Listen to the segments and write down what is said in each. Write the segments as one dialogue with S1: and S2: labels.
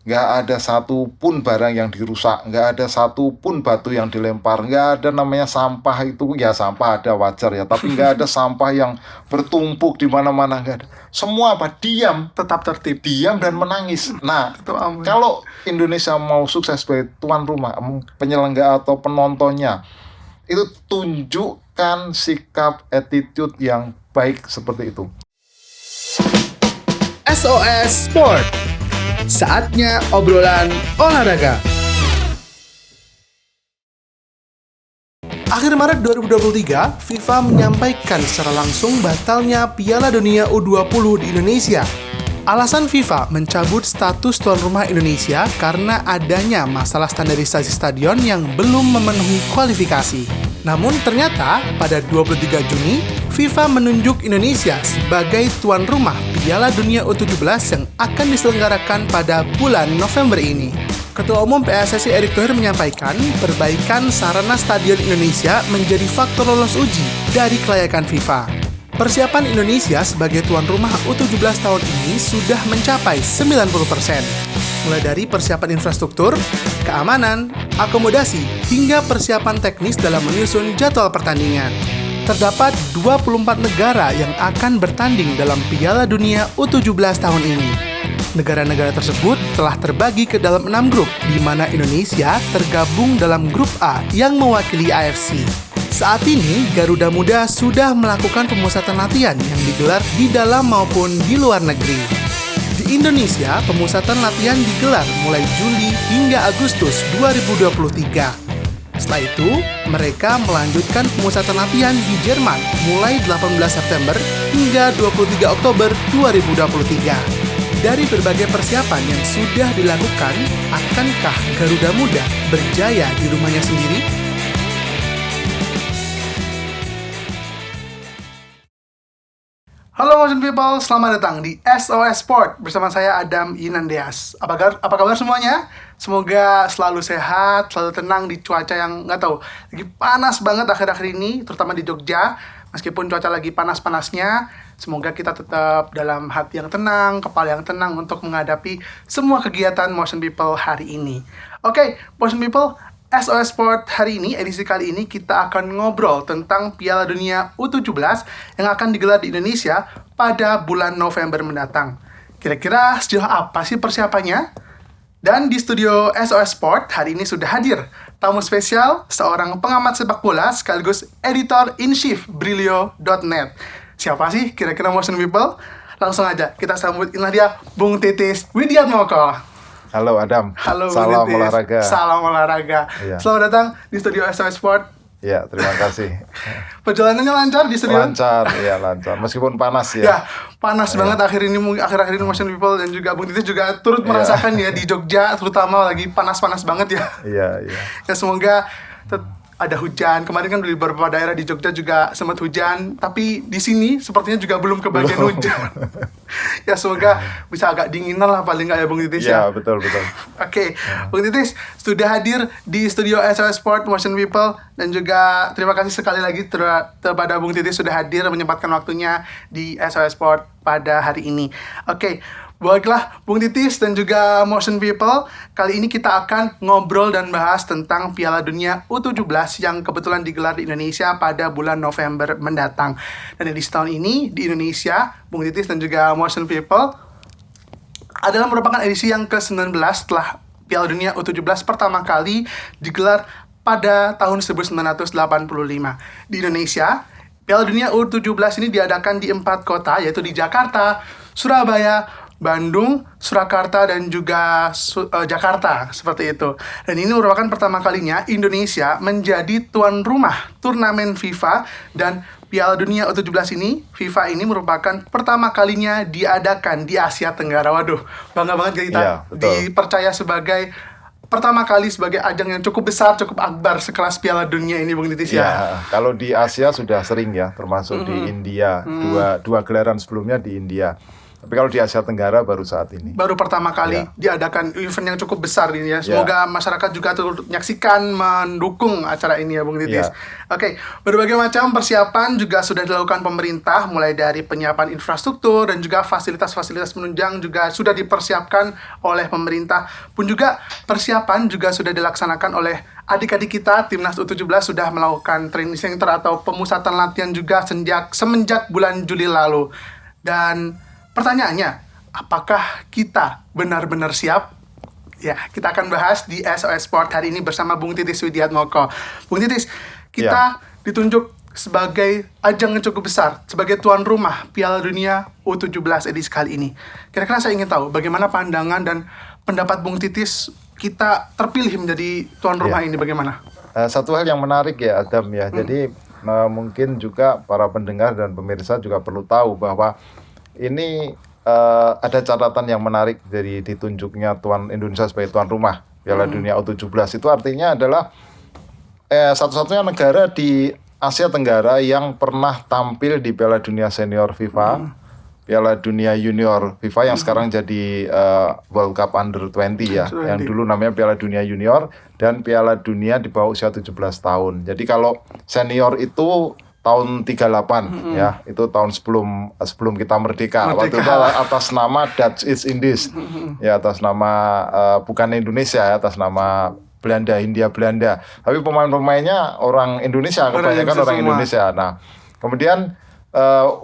S1: nggak ada satupun barang yang dirusak, nggak ada satupun batu yang dilempar, nggak ada namanya sampah itu, ya sampah ada wajar ya, tapi nggak ada sampah yang bertumpuk di mana-mana, nggak ada. Semua apa? Diam,
S2: Tetap tertib.
S1: diam dan menangis. Nah,
S2: Itu aman.
S1: kalau Indonesia mau sukses sebagai tuan rumah, penyelenggara atau penontonnya, itu tunjukkan sikap attitude yang baik seperti itu.
S3: SOS Sport. Saatnya obrolan olahraga. Akhir Maret 2023, FIFA menyampaikan secara langsung batalnya Piala Dunia U20 di Indonesia. Alasan FIFA mencabut status tuan rumah Indonesia karena adanya masalah standarisasi stadion yang belum memenuhi kualifikasi. Namun ternyata pada 23 Juni, FIFA menunjuk Indonesia sebagai tuan rumah Piala Dunia U17 yang akan diselenggarakan pada bulan November ini. Ketua Umum PSSI Erick Thohir menyampaikan perbaikan sarana stadion Indonesia menjadi faktor lolos uji dari kelayakan FIFA. Persiapan Indonesia sebagai tuan rumah U17 tahun ini sudah mencapai 90%. Mulai dari persiapan infrastruktur, keamanan, akomodasi, hingga persiapan teknis dalam menyusun jadwal pertandingan. Terdapat 24 negara yang akan bertanding dalam Piala Dunia U17 tahun ini. Negara-negara tersebut telah terbagi ke dalam 6 grup, di mana Indonesia tergabung dalam grup A yang mewakili AFC. Saat ini, Garuda Muda sudah melakukan pemusatan latihan yang digelar di dalam maupun di luar negeri. Di Indonesia, pemusatan latihan digelar mulai Juli hingga Agustus 2023. Setelah itu, mereka melanjutkan pemusatan latihan di Jerman mulai 18 September hingga 23 Oktober 2023. Dari berbagai persiapan yang sudah dilakukan, akankah Garuda Muda berjaya di rumahnya sendiri? Halo Motion People, selamat datang di SOS Sport bersama saya Adam Yinandeas. Apa kabar semuanya? Semoga selalu sehat, selalu tenang di cuaca yang nggak tahu, lagi panas banget akhir-akhir ini, terutama di Jogja. Meskipun cuaca lagi panas-panasnya, semoga kita tetap dalam hati yang tenang, kepala yang tenang untuk menghadapi semua kegiatan Motion People hari ini. Oke, Motion People, SOS Sport hari ini, edisi kali ini kita akan ngobrol tentang Piala Dunia U17 yang akan digelar di Indonesia pada bulan November mendatang. Kira-kira sejauh apa sih persiapannya? Dan di studio SOS Sport hari ini sudah hadir tamu spesial, seorang pengamat sepak bola sekaligus editor-in-chief Brilio.net. Siapa sih kira-kira Motion People? Langsung aja kita sambutin dia, Bung Titis Widiatmoko.
S1: Halo Adam.
S2: Halo,
S1: salam
S2: Titis.
S1: olahraga.
S2: Salam olahraga.
S1: Iya.
S2: Selamat datang di studio SOS Sport.
S1: Ya, terima kasih.
S2: Perjalanannya lancar di studio?
S1: Lancar, ya lancar. Meskipun panas ya.
S2: Ya, panas banget akhir-akhir ini Motion People dan juga Bung Titis juga turut merasakan ya di Jogja, terutama lagi panas-panas banget ya.
S1: Iya, iya.
S2: Ya semoga ada hujan. Kemarin kan di beberapa daerah di Jogja juga sempat hujan, tapi di sini sepertinya juga belum kebagian hujan. Ya semoga bisa agak dinginan lah paling nggak ya Bung Titis ya.
S1: Ya, betul.
S2: Oke, Bung Titis sudah hadir di studio SOS Sport Motion People dan juga terima kasih sekali lagi kepada Bung Titis sudah hadir menyempatkan waktunya di SOS Sport pada hari ini. Oke, baiklah Bung Titis dan juga Motion People, kali ini kita akan ngobrol dan bahas tentang Piala Dunia U17 yang kebetulan digelar di Indonesia pada bulan November mendatang. Dan edisi tahun ini di Indonesia, Bung Titis dan juga Motion People, adalah merupakan edisi yang ke-19 setelah Piala Dunia U17 pertama kali digelar pada tahun 1985. Di Indonesia, Piala Dunia U17 ini diadakan di 4 kota, yaitu di Jakarta, Surabaya, Bandung, Surakarta, dan juga Jakarta, seperti itu. Dan ini merupakan pertama kalinya Indonesia menjadi tuan rumah turnamen FIFA, dan Piala Dunia U17 ini, FIFA ini merupakan pertama kalinya diadakan di Asia Tenggara. Waduh, bangga banget kita dipercaya sebagai pertama kali sebagai ajang yang cukup besar, cukup akbar sekelas Piala Dunia ini, Bung Titis ya.
S1: Ya, kalau di Asia sudah sering ya, termasuk di India. Dua gelaran sebelumnya di India. Tapi kalau di Asia Tenggara baru saat ini.
S2: Baru pertama kali diadakan event yang cukup besar ini ya. Semoga masyarakat juga turut menyaksikan, mendukung acara ini ya Bung Titis. Oke, berbagai macam persiapan juga sudah dilakukan pemerintah, mulai dari penyiapan infrastruktur dan juga fasilitas-fasilitas penunjang juga sudah dipersiapkan oleh pemerintah. Pun juga persiapan juga sudah dilaksanakan oleh adik-adik kita. Timnas U17 sudah melakukan training center atau pemusatan latihan juga semenjak bulan Juli lalu. Dan pertanyaannya, apakah kita benar-benar siap? Ya, kita akan bahas di SOS Sport hari ini bersama Bung Titis Widiatmoko. Bung Titis, kita ditunjuk sebagai ajang yang cukup besar, sebagai tuan rumah Piala Dunia U17 edisi kali ini. Kira-kira saya ingin tahu bagaimana pandangan dan pendapat Bung Titis kita terpilih menjadi tuan rumah ini bagaimana?
S1: Satu hal yang menarik ya Adam ya, jadi mungkin juga para pendengar dan pemirsa juga perlu tahu bahwa ini ada catatan yang menarik dari ditunjuknya Indonesia sebagai tuan rumah Piala Dunia U17. Itu artinya adalah satu-satunya negara di Asia Tenggara yang pernah tampil di Piala Dunia Senior FIFA, Piala Dunia Junior FIFA yang sekarang jadi World Cup Under 20 ya, yang dulu namanya Piala Dunia Junior, dan Piala Dunia di bawah usia 17 tahun. Jadi kalau senior itu tahun 38 ya, itu tahun sebelum kita merdeka. Waktu itu atas nama Dutch East Indies. Ya, atas nama bukan Indonesia ya, atas nama Belanda, Hindia Belanda. Tapi pemain-pemainnya orang Indonesia, kebanyakan orang Indonesia. Nah, kemudian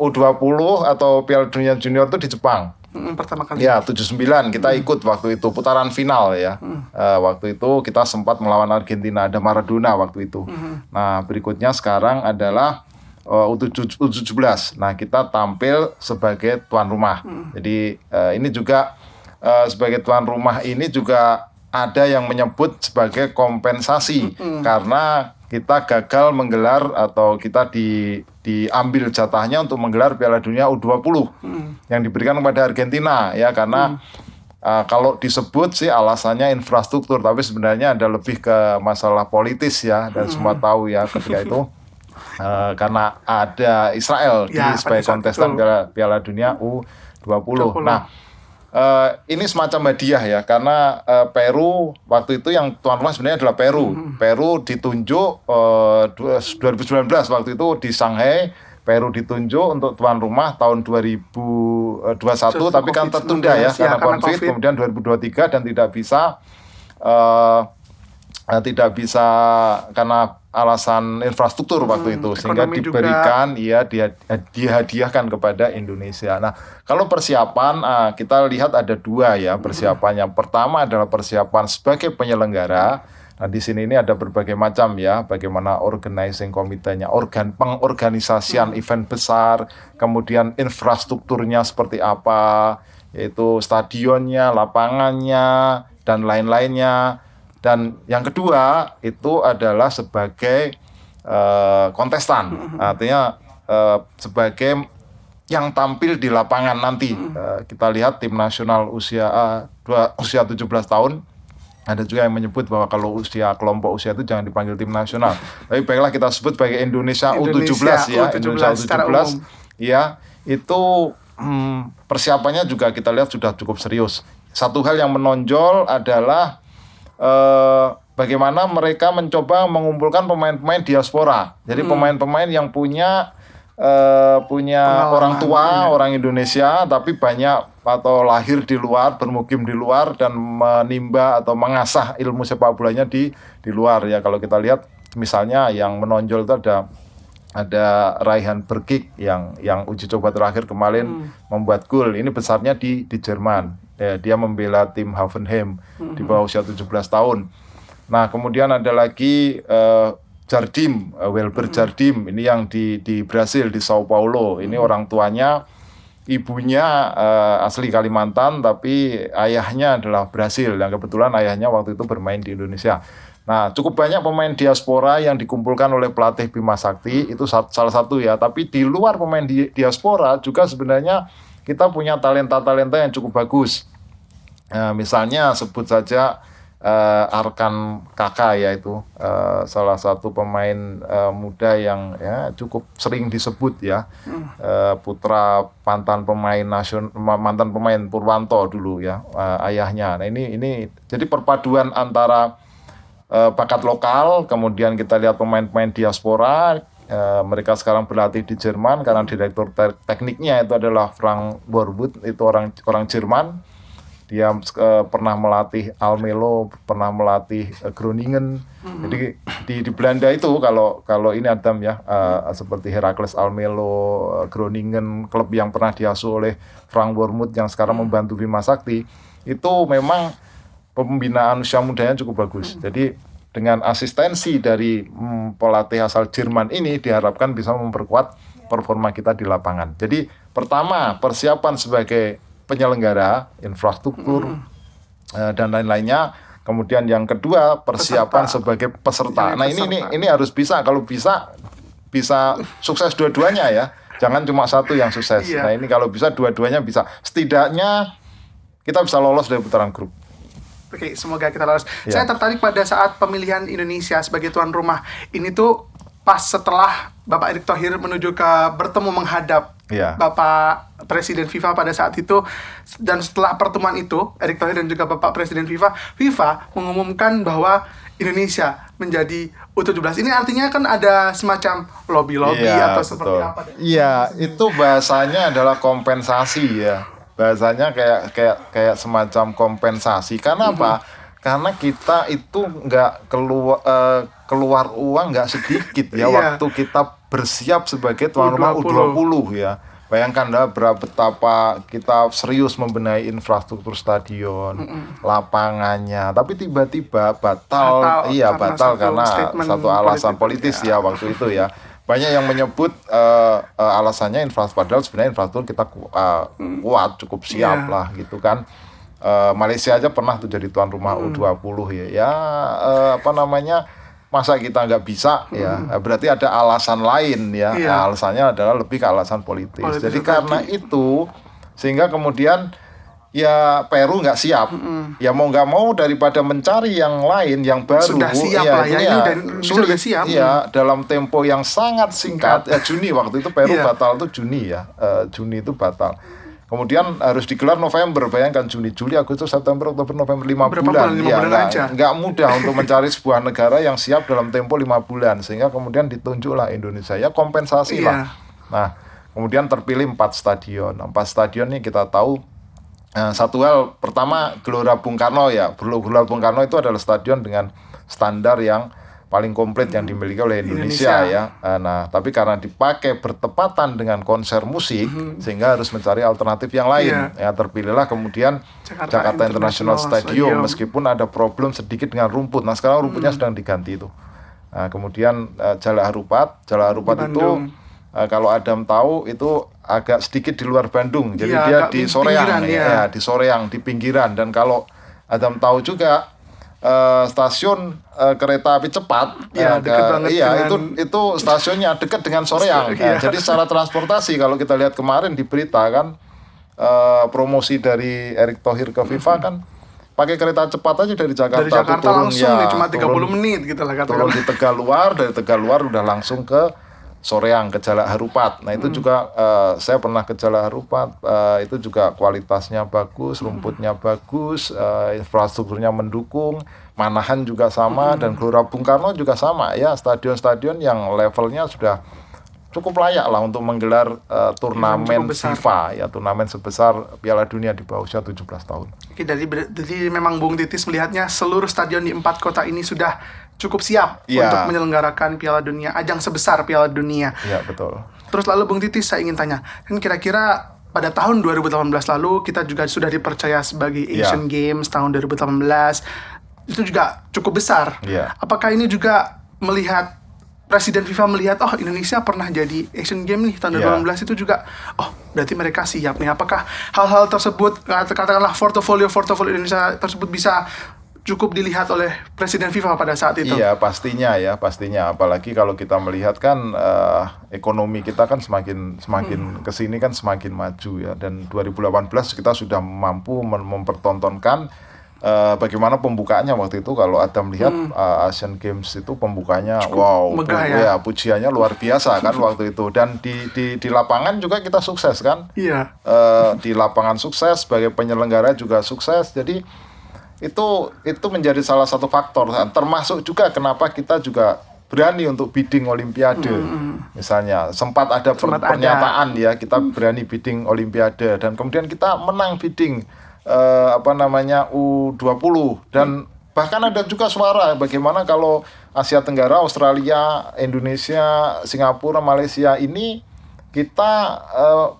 S1: U20 atau Piala Dunia Junior itu di Jepang.
S2: Pertama kali.
S1: Ya, 79 kita ikut waktu itu putaran final ya. Waktu itu kita sempat melawan Argentina, ada Maradona waktu itu. Nah, berikutnya sekarang adalah U17. Nah, kita tampil sebagai tuan rumah. Jadi ini juga sebagai tuan rumah ini juga ada yang menyebut sebagai kompensasi karena kita gagal menggelar atau kita diambil jatahnya untuk menggelar Piala Dunia U20 yang diberikan kepada Argentina ya, karena kalau disebut sih alasannya infrastruktur, tapi sebenarnya ada lebih ke masalah politis ya, dan semua tahu ya ketika itu karena ada Israel sebagai kontestan Piala Dunia U20. Nah, ini semacam hadiah ya, karena Peru waktu itu yang tuan rumah sebenarnya adalah Peru. Peru ditunjuk 2019 waktu itu di Shanghai. Peru ditunjuk untuk tuan rumah tahun 2021, tapi kan tertunda ya karena COVID. Kemudian 2023 dan tidak bisa karena alasan infrastruktur waktu itu, sehingga diberikan dihadiahkan kepada Indonesia. Nah, kalau persiapan kita lihat ada dua ya persiapan. Yang pertama adalah persiapan sebagai penyelenggara. Nah, di sini ini ada berbagai macam ya, bagaimana organizing komitenya, pengorganisasian event besar, kemudian infrastrukturnya seperti apa, yaitu stadionnya, lapangannya, dan lain-lainnya. Dan yang kedua itu adalah sebagai kontestan, artinya sebagai yang tampil di lapangan nanti. Kita lihat tim nasional usia 17 tahun, ada juga yang menyebut bahwa kalau kelompok usia itu jangan dipanggil tim nasional. Tapi baiklah kita sebut sebagai Indonesia U17 ya, Indonesia U17 ya, itu persiapannya juga kita lihat sudah cukup serius. Satu hal yang menonjol adalah bagaimana mereka mencoba mengumpulkan pemain-pemain diaspora. Jadi pemain-pemain yang punya orang tua orang Indonesia tapi banyak atau lahir di luar, bermukim di luar dan menimba atau mengasah ilmu sepak bolanya di luar ya. Kalau kita lihat misalnya yang menonjol itu ada Raihan Berkik yang uji coba terakhir kemarin membuat gol. Ini besarnya di Jerman. Ya, dia membela tim Hoffenheim di bawah usia 17 tahun. Nah, kemudian ada lagi Jardim, Welber Jardim. Ini yang di Brasil, di Sao Paulo. Ini orang tuanya, ibunya asli Kalimantan, tapi ayahnya adalah Brasil. Dan kebetulan ayahnya waktu itu bermain di Indonesia. Nah, cukup banyak pemain diaspora yang dikumpulkan oleh pelatih Bima Sakti, itu salah satu ya. Tapi di luar pemain diaspora juga sebenarnya kita punya talenta-talenta yang cukup bagus. Misalnya sebut saja Arkan Kakak ya itu salah satu pemain muda yang ya cukup sering disebut ya putra mantan pemain Purwanto dulu ya ayahnya. Nah ini jadi perpaduan antara bakat lokal, kemudian kita lihat pemain-pemain diaspora. Mereka sekarang berlatih di Jerman karena direktur tekniknya itu adalah Frank Borbut, itu orang Jerman. Dia pernah melatih Almelo, pernah melatih Groningen. Jadi di Belanda itu kalau ini Adam ya seperti Heracles Almelo, Groningen, klub yang pernah diasuh oleh Frank Borbut yang sekarang membantu Bima Sakti, itu memang pembinaan usia mudanya cukup bagus. Jadi dengan asistensi dari pelatih asal Jerman ini diharapkan bisa memperkuat performa kita di lapangan. Jadi pertama persiapan sebagai penyelenggara, infrastruktur dan lain-lainnya. Kemudian yang kedua persiapan sebagai peserta. Nah ini harus bisa, kalau bisa sukses dua-duanya ya. Jangan cuma satu yang sukses.
S2: Iya.
S1: Nah ini kalau bisa dua-duanya bisa. Setidaknya kita bisa lolos dari putaran grup.
S2: Oke, semoga kita lolos.
S1: Ya.
S2: Saya tertarik pada saat pemilihan Indonesia sebagai tuan rumah. Ini tuh pas setelah Bapak Erick Thohir menuju ke bertemu menghadap Bapak Presiden FIFA pada saat itu, dan setelah pertemuan itu Erick Thohir dan juga Bapak Presiden FIFA mengumumkan bahwa Indonesia menjadi U17. Ini artinya kan ada semacam lobby atau seperti apa?
S1: Iya, itu bahasanya adalah kompensasi ya. Bahasanya kayak semacam kompensasi. Karena apa? Karena kita itu nggak keluar uang nggak sedikit ya waktu kita bersiap sebagai tuan rumah U20 ya. Bayangkan betapa kita serius membenahi infrastruktur stadion, lapangannya, tapi tiba-tiba batal karena satu alasan politis ya waktu itu ya. Banyak yang menyebut alasannya infrastruktur, padahal sebenarnya infrastruktur kita kuat, cukup siap lah gitu kan. Malaysia aja pernah tuh jadi tuan rumah U20 ya. Masa kita nggak bisa ya, berarti ada alasan lain ya. Alasannya adalah lebih ke alasan politis. Jadi karena itu sehingga kemudian ya Peru nggak siap. Ya mau nggak mau daripada mencari yang lain yang baru,
S2: sudah siap lah ya, ini dan sudah siap.
S1: Ya dalam tempo yang sangat singkat. Ya Juni waktu itu Peru batal tuh Juni ya. Juni itu batal. Kemudian harus digelar November, bayangkan Juni, Juli, Agustus, September, Oktober, November, 5 bulan. Nggak mudah untuk mencari sebuah negara yang siap dalam tempo 5 bulan. Sehingga kemudian ditunjuklah Indonesia, ya kompensasi lah. Nah, kemudian terpilih 4 stadion. 4 stadion ini kita tahu, satu hal, pertama Gelora Bung Karno ya. Gelora Bung Karno itu adalah stadion dengan standar yang paling komplit yang dimiliki oleh Indonesia ya. Nah, tapi karena dipakai bertepatan dengan konser musik, sehingga harus mencari alternatif yang lain. Ya, terpilihlah kemudian Jakarta International Stadium, meskipun ada problem sedikit dengan rumput. Nah, sekarang rumputnya sedang diganti itu. Nah, kemudian Jalak Harupat itu kalau Adam tahu itu agak sedikit di luar Bandung. Jadi dia di Soreang ya, di Soreang, di pinggiran. Dan kalau Adam tahu juga stasiun kereta api cepat itu stasiunnya dekat dengan Soreang. Jadi secara transportasi kalau kita lihat kemarin di berita kan promosi dari Erick Thohir ke FIFA kan pakai kereta cepat aja dari Jakarta turun
S2: langsung cuma 30 menit gitu lah katakan.
S1: Turun di Tegaluar, dari Tegaluar udah langsung ke Soreang, ke Jalak Harupat. Nah itu juga saya pernah ke Jalak Harupat, itu juga kualitasnya bagus, rumputnya bagus, infrastrukturnya mendukung, Manahan juga sama, dan Gelora Bung Karno juga sama ya, stadion-stadion yang levelnya sudah cukup layak lah untuk menggelar turnamen FIFA ya, turnamen sebesar Piala Dunia di bawah usia 17 tahun.
S2: Oke, jadi memang Bung Titis melihatnya seluruh stadion di 4 kota ini sudah cukup siap untuk menyelenggarakan Piala Dunia, ajang sebesar Piala Dunia.
S1: Iya, betul.
S2: Terus lalu Bung Titis, saya ingin tanya, kan kira-kira pada tahun 2018 lalu kita juga sudah dipercaya sebagai Asian Games tahun 2018. Itu juga cukup besar. Apakah ini juga melihat Presiden FIFA melihat, oh Indonesia pernah jadi Asian Games nih tahun 2018 itu juga, oh berarti mereka siap nih. Apakah hal-hal tersebut, katakanlah portofolio Indonesia tersebut bisa cukup dilihat oleh Presiden FIFA pada saat itu?
S1: Iya, pastinya. Apalagi kalau kita melihat kan ekonomi kita kan semakin kesini kan semakin maju ya. Dan 2018 kita sudah mampu mempertontonkan bagaimana pembukaannya waktu itu. Kalau Adam lihat Asian Games itu pembukanya wow,
S2: megah ya.
S1: pujiannya luar biasa kan waktu itu. Dan di lapangan juga kita sukses kan.
S2: Iya.
S1: Di lapangan sukses, sebagai penyelenggara juga sukses. Jadi itu menjadi salah satu faktor, termasuk juga kenapa kita juga berani untuk bidding Olimpiade. Misalnya sempat ada pernyataan ya, kita berani bidding Olimpiade, dan kemudian kita menang bidding U20, dan bahkan ada juga suara bagaimana kalau Asia Tenggara, Australia, Indonesia, Singapura, Malaysia ini kita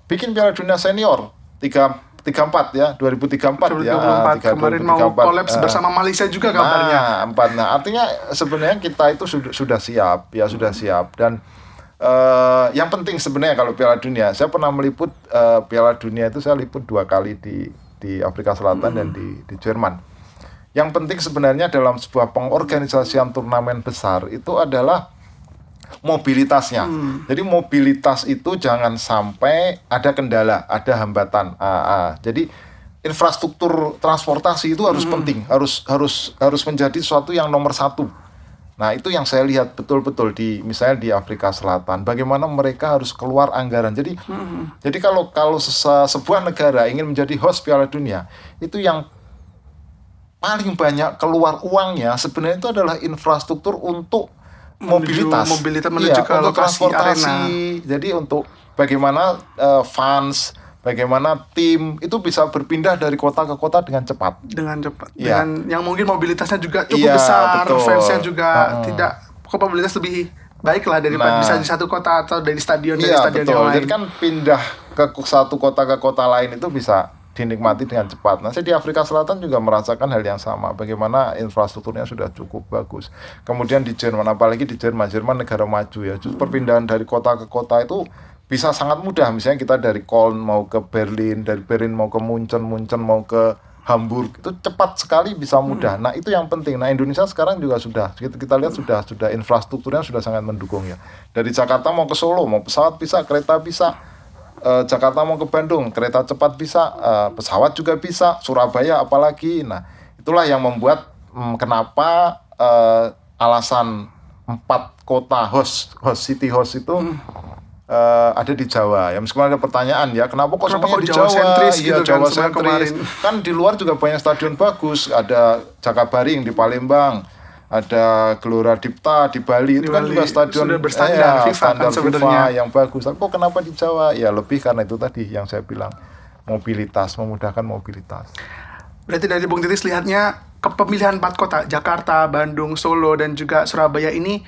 S1: bikin Piala Dunia Senior 34 ya, 2034 ya.
S2: 2024 kemarin mau kolaps bersama Malaysia juga kabarnya.
S1: Nah, artinya sebenarnya kita itu sudah siap ya, sudah siap. Dan yang penting sebenarnya kalau Piala Dunia, saya pernah meliput Piala Dunia itu, saya liput 2 kali di Afrika Selatan dan di Jerman. Yang penting sebenarnya dalam sebuah pengorganisasian turnamen besar itu adalah mobilitasnya. Jadi mobilitas itu jangan sampai ada kendala, ada hambatan. Jadi infrastruktur transportasi itu harus penting, harus menjadi sesuatu yang nomor 1. Nah, itu yang saya lihat betul-betul misalnya di Afrika Selatan, bagaimana mereka harus keluar anggaran. Jadi kalau sebuah negara ingin menjadi host Piala Dunia, itu yang paling banyak keluar uangnya sebenarnya itu adalah infrastruktur untuk mobilitas
S2: menuju ke
S1: untuk
S2: lokasi
S1: transportasi.
S2: arena.
S1: Jadi untuk bagaimana fans, bagaimana tim itu bisa berpindah dari kota ke kota dengan cepat.
S2: Dengan yang mungkin mobilitasnya juga cukup besar,
S1: betul.
S2: Fansnya juga tidak mobilitas lebih baik lah daripada bisa di satu kota atau dari stadion
S1: betul.
S2: yang lain.
S1: Jadi kan pindah ke satu kota ke kota lain itu bisa dinikmati dengan cepat. Nah, saya di Afrika Selatan juga merasakan hal yang sama. Bagaimana infrastrukturnya sudah cukup bagus. Kemudian di Jerman, apalagi di Jerman negara maju ya. Justru perpindahan dari kota ke kota itu bisa sangat mudah. Misalnya kita dari Köln mau ke Berlin, dari Berlin mau ke Munchen mau ke Hamburg, itu cepat sekali, bisa mudah. Nah, itu yang penting. Nah, Indonesia sekarang juga sudah kita lihat sudah infrastrukturnya sudah sangat mendukung ya. Dari Jakarta mau ke Solo, mau pesawat bisa, kereta bisa. Jakarta mau ke Bandung, kereta cepat bisa, pesawat juga bisa, Surabaya apalagi. Nah, itulah yang membuat kenapa alasan 4 kota city host itu ada di Jawa. Ya, meskipun ada pertanyaan ya, kenapa kok semuanya di Jawa?
S2: Sentris
S1: Iya,
S2: gitu
S1: Jawa
S2: kan,
S1: sentris. Kan di luar juga banyak stadion bagus, ada Jakabaring di Palembang, ada Gelora Dipta di Bali, itu kan juga stadion
S2: sudah berstandar FIFA
S1: standar
S2: kan sebenarnya.
S1: FIFA yang bagus. Tapi kok kenapa di Jawa? Ya lebih karena itu tadi yang saya bilang, mobilitas, memudahkan mobilitas.
S2: Berarti dari Bung Titis lihatnya kepemilihan 4 kota, Jakarta, Bandung, Solo, dan juga Surabaya ini,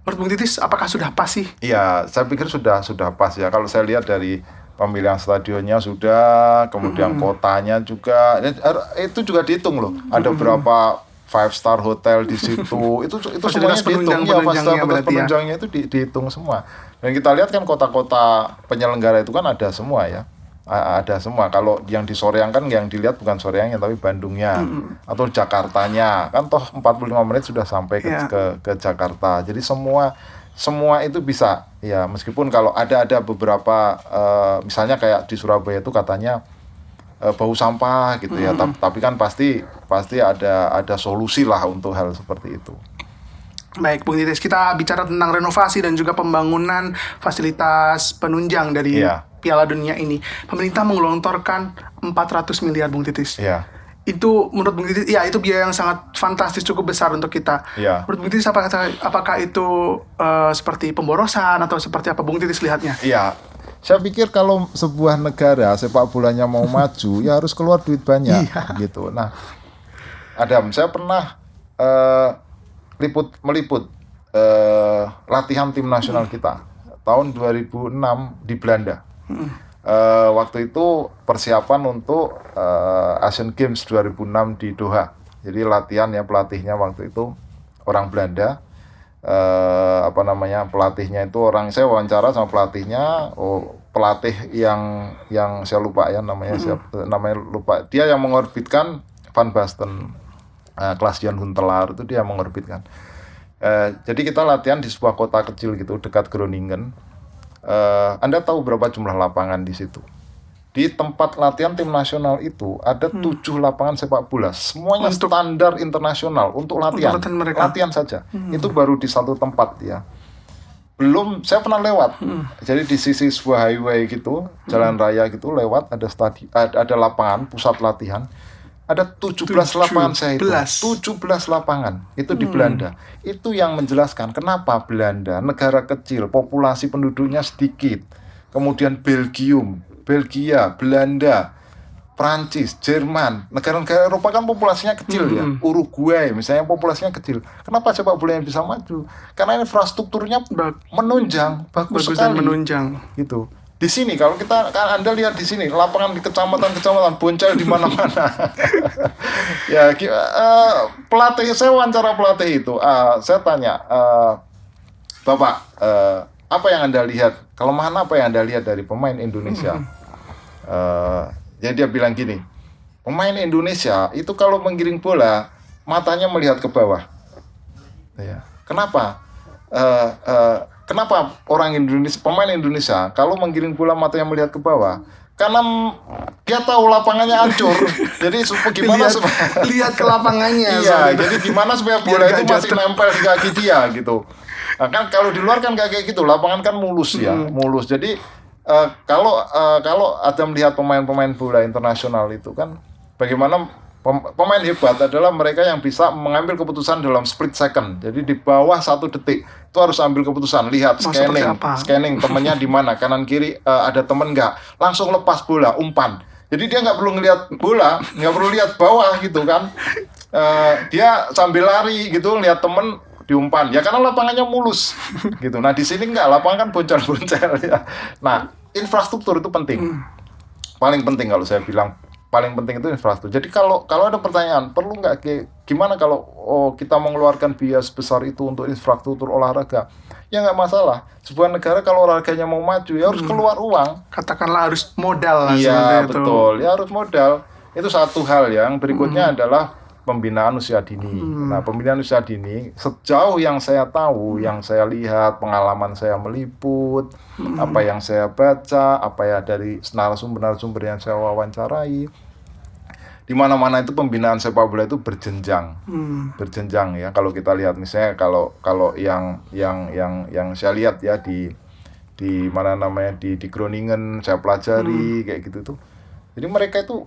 S2: menurut Bung Titis apakah sudah pas sih?
S1: Iya, saya pikir sudah pas ya. Kalau saya lihat dari pemilihan stadionnya sudah, kemudian kotanya juga, itu juga dihitung loh. Ada berapa 5-star hotel di situ, itu semuanya dihitung ya, fasilitas penunjangnya itu dihitung semua. Dan kita lihat kan kota-kota penyelenggara itu kan ada semua ya, ada semua. Kalau yang di Soreang kan yang dilihat bukan Soreangnya tapi Bandungnya atau Jakartanya, kan toh 45 menit sudah sampai ke Jakarta. Jadi semua itu bisa ya, meskipun kalau ada beberapa misalnya kayak di Surabaya itu katanya bau sampah gitu ya, tapi kan pasti ada solusi lah untuk hal seperti itu.
S2: Baik, Bung Titis, kita bicara tentang renovasi dan juga pembangunan fasilitas penunjang dari Piala Dunia ini. Pemerintah menggelontorkan 400 miliar, Bung Titis.
S1: Iya.
S2: Itu menurut Bung Titis, ya itu biaya yang sangat fantastis, cukup besar untuk kita.
S1: Iya.
S2: Menurut Bung Titis, apakah itu seperti pemborosan atau seperti apa Bung Titis lihatnya?
S1: Iya. Saya pikir kalau sebuah negara sepak bolanya mau maju ya harus keluar duit banyak gitu. Nah, Adam, saya pernah meliput latihan tim nasional kita tahun 2006 di Belanda. Waktu itu persiapan untuk Asian Games 2006 di Doha. Jadi latihan ya, pelatihnya waktu itu orang Belanda. Pelatihnya itu saya wawancara sama pelatihnya, pelatih yang saya lupa ya namanya lupa. Dia yang mengorbitkan Van Basten, Klaas-Jan Huntelaar itu dia mengorbitkan. Jadi kita latihan di sebuah kota kecil gitu dekat Groningen. Anda tahu berapa jumlah lapangan di situ? di tempat latihan tim nasional itu ada 7 lapangan sepak bola, semuanya
S2: Untuk-
S1: standar internasional untuk latihan,
S2: latihan mereka.
S1: latihan saja. Itu baru di satu tempat ya. Belum, saya pernah lewat. Jadi di sisi sebuah highway gitu, jalan raya gitu lewat ada ada lapangan pusat latihan. Ada 17 lapangan saya itu. 17 lapangan itu di Belanda. Itu yang menjelaskan kenapa Belanda, negara kecil, populasi penduduknya sedikit. Kemudian Belgia, Belanda, Prancis, Jerman, negara-negara Eropa kan populasinya kecil ya. Uruguay misalnya populasinya kecil. Kenapa sepak bola yang bisa maju? Karena infrastrukturnya menunjang, bagus
S2: Bagus dan
S1: sekali.
S2: menunjang.
S1: Gitu. Di sini kalau Anda lihat di sini lapangan di kecamatan boncel di mana-mana. Ya, pelatih, saya wawancara pelatih itu. Saya tanya, Bapak, apa yang Anda lihat? Kelemahan apa yang Anda lihat dari pemain Indonesia? Jadi dia bilang gini, pemain Indonesia itu kalau menggiring bola matanya melihat ke bawah. Ya. Kenapa? Kenapa pemain Indonesia kalau menggiring bola matanya melihat ke bawah? Karena dia tahu lapangannya hancur. Jadi gimana supaya
S2: lihat ke lapangannya.
S1: iya, jadi gimana supaya bola
S2: Biar
S1: itu
S2: gak
S1: masih
S2: jatuh.
S1: nempel di kaki dia gitu. Nah, kan kalau di luar kan gak kayak gitu, lapangan kan mulus ya, mulus. Jadi kalau ada melihat pemain-pemain bola internasional itu kan bagaimana pemain hebat adalah mereka yang bisa mengambil keputusan dalam split second. Jadi di bawah 1 detik itu harus ambil keputusan, lihat
S2: Mau seperti apa?
S1: scanning temennya di mana, kanan kiri ada temen nggak, langsung lepas bola, umpan. Jadi dia nggak perlu ngelihat bola, nggak perlu lihat bawah gitu kan. Dia sambil lari gitu lihat temen diumpan ya karena lapangannya mulus gitu. Nah di sini nggak, lapangan kan boncel-boncel ya. Nah infrastruktur itu penting, paling penting kalau saya bilang. Paling penting itu infrastruktur. Jadi kalau ada pertanyaan, perlu nggak gimana kalau kita mengeluarkan biaya sebesar itu untuk infrastruktur olahraga? Ya nggak masalah. Sebuah negara kalau olahraganya mau maju ya harus keluar uang.
S2: Katakanlah harus modal lah
S1: Iya
S2: seperti itu.
S1: betul, ya harus modal. Itu satu hal. Yang berikutnya adalah pembinaan usia dini. Nah pembinaan usia dini sejauh yang saya tahu, yang saya lihat, pengalaman saya meliput, apa yang saya baca, apa ya dari narasumber yang saya wawancarai, di mana-mana itu pembinaan sepak bola itu berjenjang, berjenjang ya. Kalau kita lihat misalnya kalau yang saya lihat ya di mana namanya di Groningen saya pelajari kayak gitu tuh. Jadi mereka itu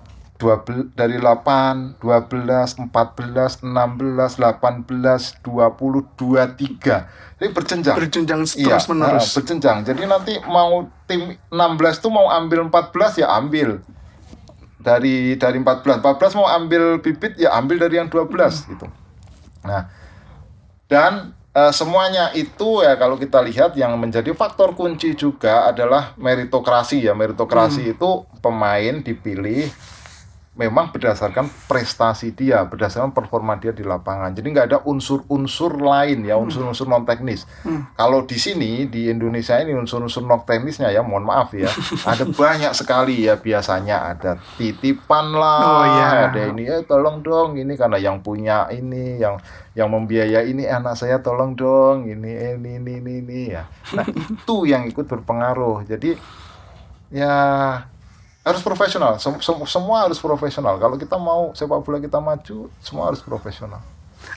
S1: dari 8, 12, 14, 16, 18, 20, 23. Jadi berjenjang.
S2: Berjenjang
S1: Iya,
S2: terus-menerus.
S1: berjenjang. Jadi nanti mau tim 16 tuh mau ambil 14 ya ambil. Dari 14 mau ambil bibit ya ambil dari yang 12 gitu. Nah, dan semuanya itu ya kalau kita lihat yang menjadi faktor kunci juga adalah meritokrasi ya. Meritokrasi itu pemain dipilih memang berdasarkan prestasi dia, berdasarkan performa dia di lapangan. Jadi nggak ada unsur-unsur lain ya, unsur-unsur non teknis. Kalau di sini di Indonesia ini unsur-unsur non teknisnya ya, mohon maaf ya, ada banyak sekali ya. Biasanya ada titipan lah,
S2: Oh, iya.
S1: ada ini tolong dong ini karena yang punya ini, yang membiayai ini anak saya tolong dong ini ya. Nah itu yang ikut berpengaruh. Jadi ya harus profesional, semua harus profesional. Kalau kita mau sepak bola kita maju, semua harus profesional.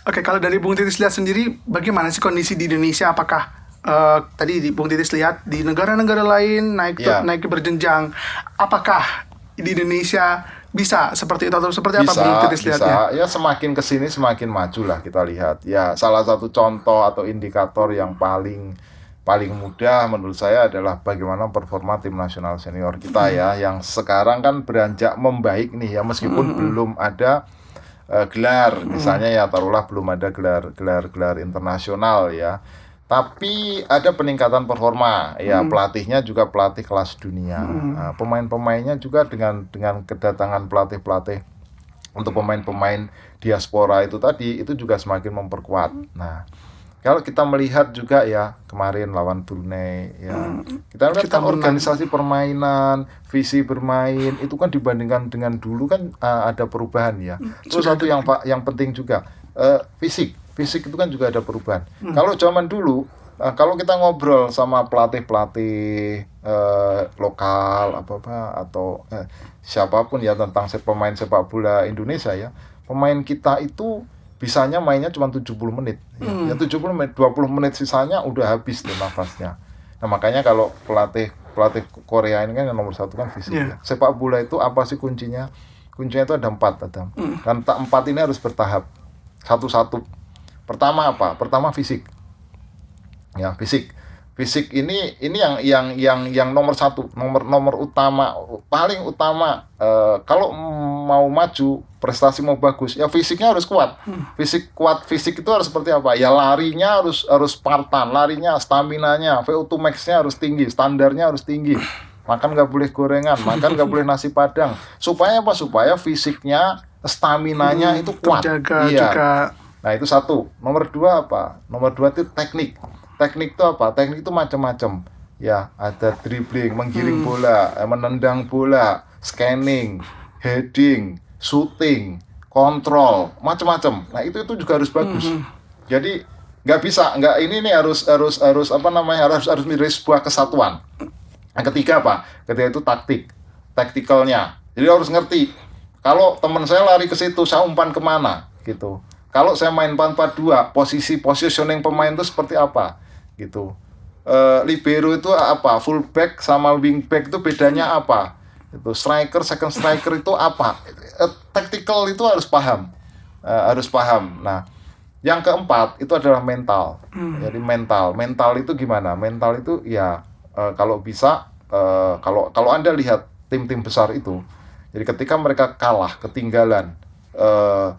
S2: Oke, kalau dari Bung Titis lihat sendiri, bagaimana sih kondisi di Indonesia? Apakah tadi Bung Titis lihat di negara-negara lain naik berjenjang? Apakah di Indonesia bisa seperti itu atau seperti apa Bung Titis lihatnya?
S1: Ya semakin kesini semakin maju lah kita lihat. Ya salah satu contoh atau indikator yang paling mudah menurut saya adalah bagaimana performa tim nasional senior kita ya, yang sekarang kan beranjak membaik nih ya, meskipun belum ada gelar, misalnya ya taruhlah belum ada gelar internasional ya, tapi ada peningkatan performa ya. Pelatihnya juga pelatih kelas dunia, pemain-pemainnya juga dengan kedatangan pelatih untuk pemain-pemain diaspora itu tadi itu juga semakin memperkuat. Nah kalau kita melihat juga ya kemarin lawan Brunei ya, kita lihat kan organisasi permainan, visi bermain itu kan dibandingkan dengan dulu kan ada perubahan ya. Terus satu yang penting juga fisik itu kan juga ada perubahan. Kalau zaman dulu kalau kita ngobrol sama pelatih lokal atau siapapun ya tentang pemain sepak bola Indonesia ya. Pemain kita itu bisanya mainnya cuma 70 menit. Ya 70 menit, 20 menit sisanya udah habis tuh nafasnya. Nah, makanya kalau pelatih Korea ini kan yang nomor 1 kan fisik ya. Sepak bola itu apa sih kuncinya? Kuncinya itu ada 4, Adam. Dan 4 ini harus bertahap. Satu-satu. Pertama apa? Pertama fisik. Ya, fisik. Fisik ini yang nomor 1, nomor utama, paling utama. Kalau mau maju, prestasi mau bagus, ya fisiknya harus kuat. Fisik itu harus seperti apa? Ya larinya harus Spartan, larinya, staminanya, VO2 max-nya harus tinggi, standarnya harus tinggi. Makan nggak boleh gorengan, makan nggak boleh nasi padang. Supaya apa? Supaya fisiknya, staminanya itu kuat.
S2: Terjaga
S1: iya.
S2: juga.
S1: Nah itu 1. Nomor 2 apa? Nomor 2 itu teknik. Teknik itu apa? Teknik itu macam-macam. Ya, ada dribbling, menggiring bola, menendang bola, scanning, heading, shooting, kontrol, macam-macam. Nah itu juga harus bagus. Jadi nggak bisa, ini harus menjadi sebuah kesatuan. Yang ketiga apa? Ketiga itu taktikalnya. Jadi harus ngerti. Kalau teman saya lari ke situ, saya umpan kemana, gitu. Kalau saya main 4-4-2, positioning pemain itu seperti apa, gitu. Libero itu apa? Fullback sama wingback itu bedanya apa? Itu striker, second striker itu apa? Tactical itu harus paham, Nah, yang keempat itu adalah mental. Jadi mental itu gimana? Mental itu ya kalau bisa, kalau Anda lihat tim-tim besar itu, jadi ketika mereka kalah, ketinggalan 0-1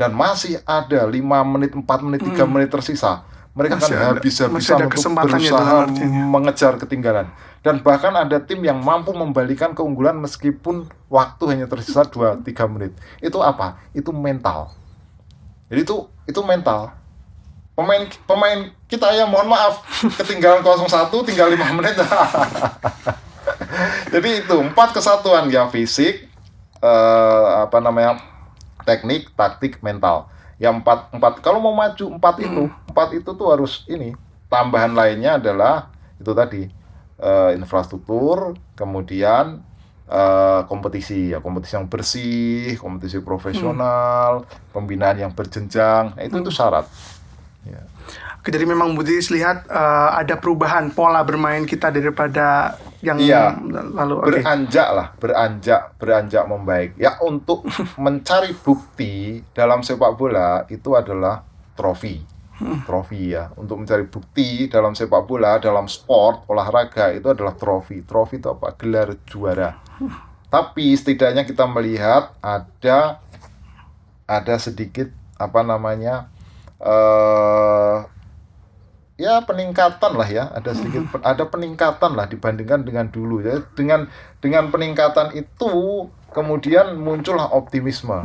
S1: dan masih ada 5 menit, 4 menit, 3 menit tersisa, mereka
S2: masih
S1: kan habis-habisan untuk berusaha mengejar ketinggalan. Dan bahkan ada tim yang mampu membalikan keunggulan meskipun waktu hanya tersisa 2-3 menit. Itu apa? Itu mental. Jadi itu mental. Pemain kita ya mohon maaf, ketinggalan 0-1 tinggal 5 menit. Jadi itu 4 kesatuan ya, fisik, teknik, taktik, mental. Yang 4 kalau mau maju 4 itu tuh harus ini. Tambahan lainnya adalah itu tadi, infrastruktur, kemudian kompetisi yang bersih, kompetisi profesional, pembinaan yang berjenjang. Nah, itu syarat. Ya.
S2: Oke, jadi memang Budi lihat ada perubahan pola bermain kita daripada yang lalu.
S1: Beranjak membaik. Ya, untuk mencari bukti dalam sepak bola itu adalah trofi ya. Untuk mencari bukti dalam sepak bola, dalam sport olahraga itu adalah trofi. Trofi itu apa? Gelar juara. Tapi setidaknya kita melihat ada sedikit ya peningkatan lah ya, ada peningkatan lah dibandingkan dengan dulu ya. Dengan peningkatan itu kemudian muncullah optimisme.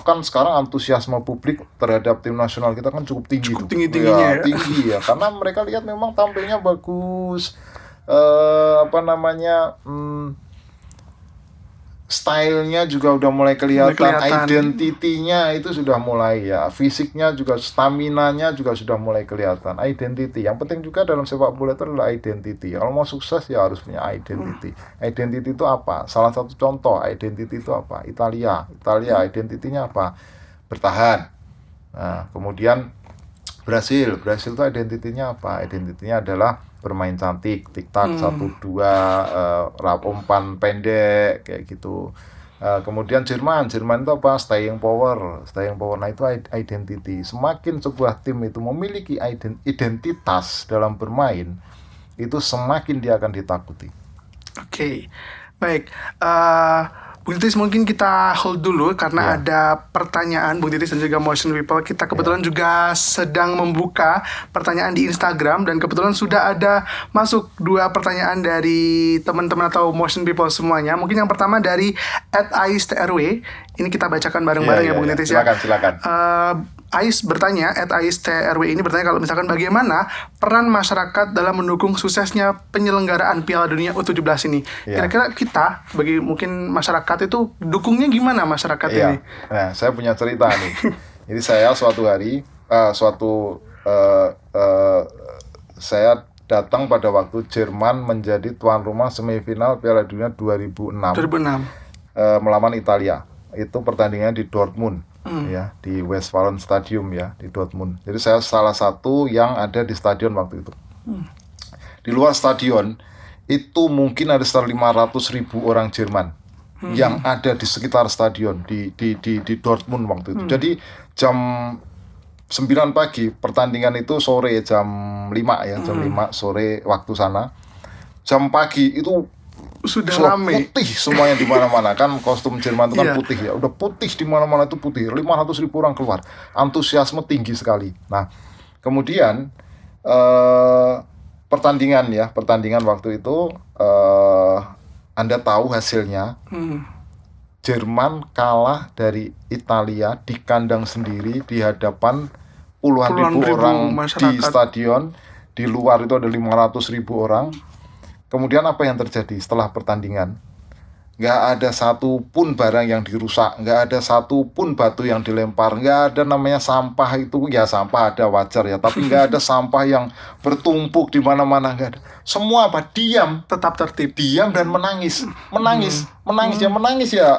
S1: Kan sekarang antusiasme publik terhadap tim nasional kita kan cukup tinggi.
S2: Tinggi-tingginya ya.
S1: Tinggi ya, karena mereka lihat memang tampilnya bagus. Stylenya juga udah mulai kelihatan. Identitinya itu sudah mulai ya, fisiknya juga, staminanya juga sudah mulai kelihatan. Identity, yang penting juga dalam sepak bola itu adalah identity. Kalau mau sukses ya harus punya identity. Identity itu apa? Salah satu contoh identity itu apa? Italia identitinya apa? Bertahan. Nah, kemudian Brasil itu identitinya apa? Identitinya adalah bermain cantik, tik-tak, 1-2, umpan pendek, kayak gitu. Kemudian Jerman itu apa? Staying power. Nah, itu identity. Semakin sebuah tim itu memiliki identitas dalam bermain, itu semakin dia akan ditakuti.
S2: Oke. Baik. Bung Titis, mungkin kita hold dulu karena ada pertanyaan Bung Titis dan juga Motion People. Kita kebetulan juga sedang membuka pertanyaan di Instagram dan kebetulan sudah ada masuk 2 pertanyaan dari teman-teman atau Motion People semuanya. Mungkin yang pertama dari @AISTRW. Ini kita bacakan bareng-bareng ya Bung Titis ya.
S1: Silakan.
S2: Ais bertanya, @AISTRW ini bertanya kalau misalkan bagaimana peran masyarakat dalam mendukung suksesnya penyelenggaraan Piala Dunia U17 ini. Kira-kira kita, bagi mungkin masyarakat itu, dukungnya gimana masyarakat ini?
S1: Nah, saya punya cerita nih. Jadi saya suatu hari, saya datang pada waktu Jerman menjadi tuan rumah semifinal Piala Dunia 2006
S2: 2006.
S1: melawan Italia. Itu pertandingannya di Dortmund, ya, di Westfalen Stadium ya, di Dortmund. Jadi saya salah satu yang ada di stadion waktu itu. Di luar stadion itu mungkin ada sekitar 500.000 orang Jerman yang ada di sekitar stadion di Dortmund waktu itu. Jadi jam 9 pagi, pertandingan itu sore jam 5 ya, jam 5 sore waktu sana. Jam pagi itu
S2: Sudah rame.
S1: putih semuanya di mana-mana, kan kostum Jerman itu kan
S2: Iya.
S1: putih ya. Udah putih di mana-mana, itu putih. 500.000 orang keluar. Antusiasme tinggi sekali. Nah, kemudian pertandingan waktu itu Anda tahu hasilnya. Jerman kalah dari Italia di kandang sendiri di hadapan puluhan ribu
S2: ribu
S1: orang di
S2: masyarakat.
S1: stadion. Di luar itu ada 500.000 orang. Kemudian apa yang terjadi setelah pertandingan? Nggak ada satu pun barang yang dirusak, nggak ada satu pun batu yang dilempar, nggak ada namanya sampah itu, ya sampah ada wajar ya, tapi nggak ada sampah yang bertumpuk di mana-mana, nggak ada. Semua apa? Diam.
S2: Tetap tertib.
S1: Diam dan menangis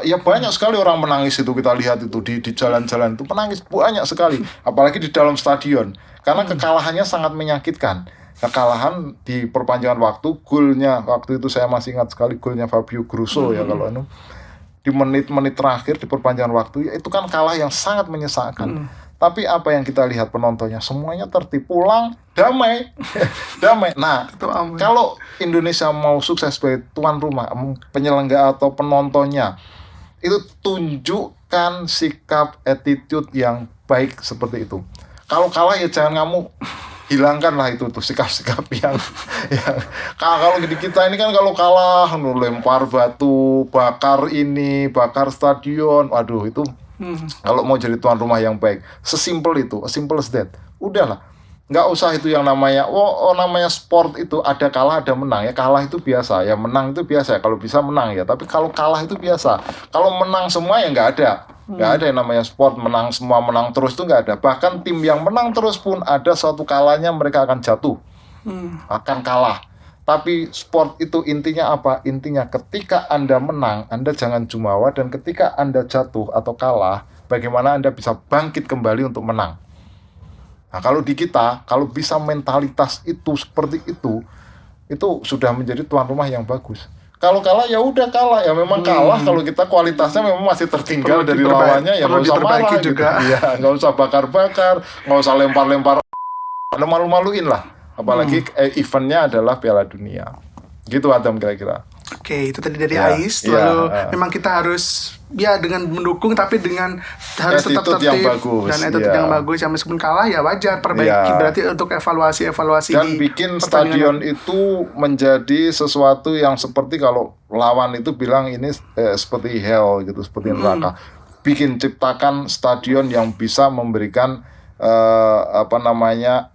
S1: ya banyak sekali orang menangis itu, kita lihat itu di jalan-jalan itu menangis banyak sekali, apalagi di dalam stadion, karena kekalahannya sangat menyakitkan. Kekalahan di perpanjangan waktu, golnya waktu itu saya masih ingat sekali, golnya Fabio Grosso ya, kalau di menit-menit terakhir di perpanjangan waktu ya, itu kan kalah yang sangat menyesalkan. Tapi apa yang kita lihat penontonnya semuanya tertib, pulang damai. Damai. Nah,
S2: Itu aman.
S1: kalau Indonesia mau sukses sebagai tuan rumah, penyelenggara atau penontonnya, itu tunjukkan sikap attitude yang baik seperti itu. Kalau kalah ya jangan kamu hilangkanlah itu tuh sikap-sikap yang kalau di kita ini kan kalau kalah lempar batu, bakar ini, bakar stadion, waduh itu. Kalau mau jadi tuan rumah yang baik, sesimpel itu, as simple as that. Udahlah, nggak usah itu yang namanya namanya sport itu ada kalah ada menang ya. Kalah itu biasa ya, menang itu biasa ya, kalau bisa menang ya, tapi kalau kalah itu biasa. Kalau menang semua ya nggak ada yang namanya sport menang semua, menang terus itu nggak ada. Bahkan tim yang menang terus pun ada suatu kalanya mereka akan jatuh, akan kalah. Tapi sport itu intinya apa? Intinya ketika Anda menang, Anda jangan jumawa, dan ketika Anda jatuh atau kalah, bagaimana Anda bisa bangkit kembali untuk menang. Nah, kalau di kita, kalau bisa mentalitas itu seperti itu sudah menjadi tuan rumah yang bagus. Kalau kalah ya udah kalah ya, memang kalah. Kalau kita kualitasnya memang masih tertinggal dari lawannya ya, nggak usah marah
S2: juga.
S1: gitu. Ya, nggak usah bakar-bakar, nggak usah lempar-lempar, malu-maluin lah. Apalagi eventnya adalah Piala Dunia. Gitu Adam kira-kira.
S2: Oke, itu tadi dari
S1: Ya,
S2: Ais.
S1: ya,
S2: Lalu memang kita harus ya dengan mendukung, tapi dengan harus tetap
S1: Attitude
S2: tertib
S1: yang bagus,
S2: dan attitude
S1: ya.
S2: yang bagus. Ya meskipun kalah ya wajar, perbaiki.
S1: Ya.
S2: Berarti untuk evaluasi
S1: Dan
S2: di
S1: bikin
S2: pertandingan.
S1: stadion itu menjadi sesuatu yang seperti kalau lawan itu bilang ini seperti hell gitu, seperti neraka. Bikin ciptakan stadion yang bisa memberikan